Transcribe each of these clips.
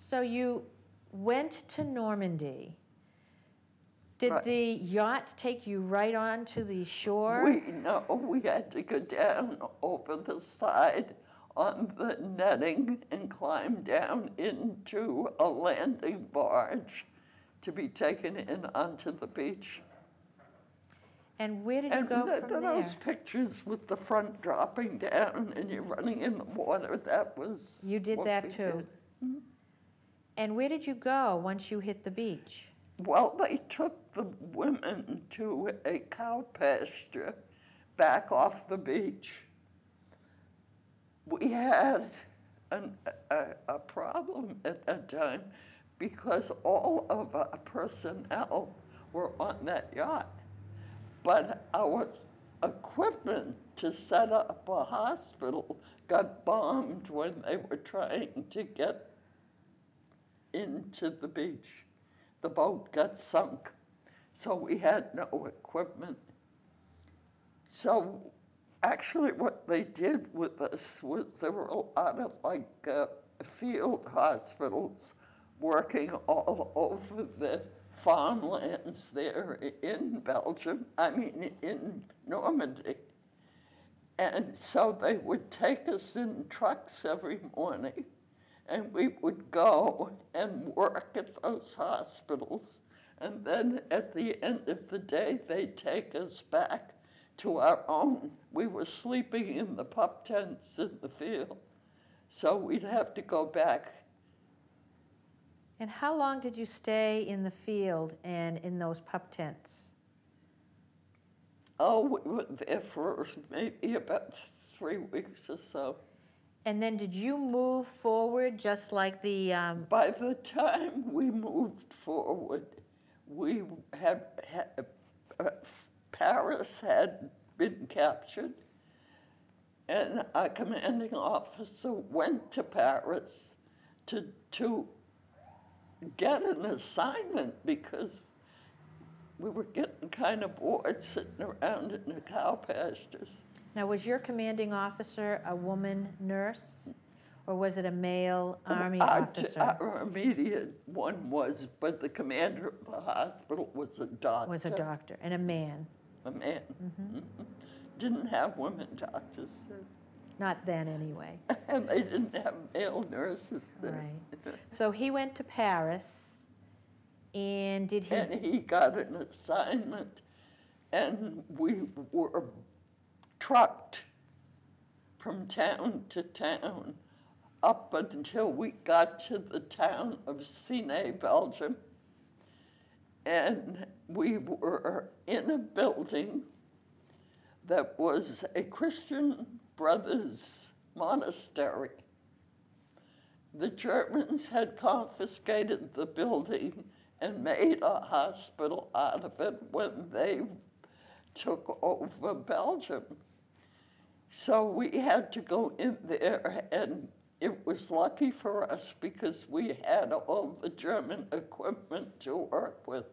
So you went to Normandy. Did Right. the yacht take you right on to the shore? We had to go down over the side on the netting and climb down into a landing barge to be taken in onto the beach. And where did you go from there? Those pictures with the front dropping down and you're running in the water, that was You did what that we too. did. Mm-hmm. And where did you go once you hit the beach? Well, they took the women to a cow pasture back off the beach. We had a problem at that time because all of our personnel were on that yacht. But our equipment to set up a hospital got bombed when they were trying to get into the beach. The boat got sunk, so we had no equipment. So actually what they did with us was there were a lot of field hospitals working all over the farmlands there in Belgium, in Normandy. And so they would take us in trucks every morning, and we would go and work at those hospitals. And then at the end of the day, they'd take us back to our own. We were sleeping in the pup tents in the field, so we'd have to go back. And how long did you stay in the field and in those pup tents? Oh, we were there for maybe about 3 weeks or so. And then did you move forward just like the... By the time we moved forward, we had Paris had been captured, and our commanding officer went to Paris to get an assignment because we were getting kind of bored sitting around in the cow pastures. Now, was your commanding officer a woman nurse, or was it a male Army officer? Our immediate one was, but the commander of the hospital was a doctor. Was a doctor, and a man. A man. Mm-hmm. Didn't have women doctors there. Not then, anyway. And they didn't have male nurses there. Right. So he went to Paris, and did he... And he got an assignment, and we were trucked from town to town up until we got to the town of Sine, Belgium. And we were in a building that was a Christian Brothers monastery. The Germans had confiscated the building and made a hospital out of it when they took over Belgium. So we had to go in there, and it was lucky for us because we had all the German equipment to work with.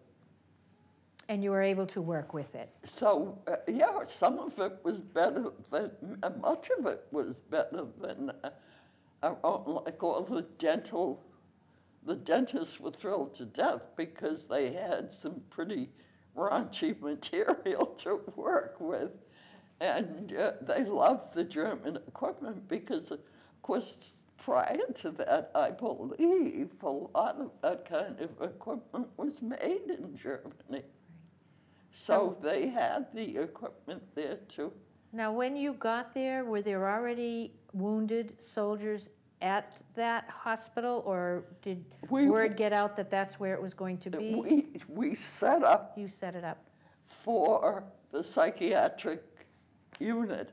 And you were able to work with it? So, yeah, some of it was better than, much of it was better than our own, like all the dentists were thrilled to death because they had some pretty raunchy material to work with. And they loved the German equipment because, of course, prior to that, I believe a lot of that kind of equipment was made in Germany. So they had the equipment there too. Now, when you got there, were there already wounded soldiers at that hospital, or did word get out that that's where it was going to be? We set up. You set it up. For the psychiatric unit.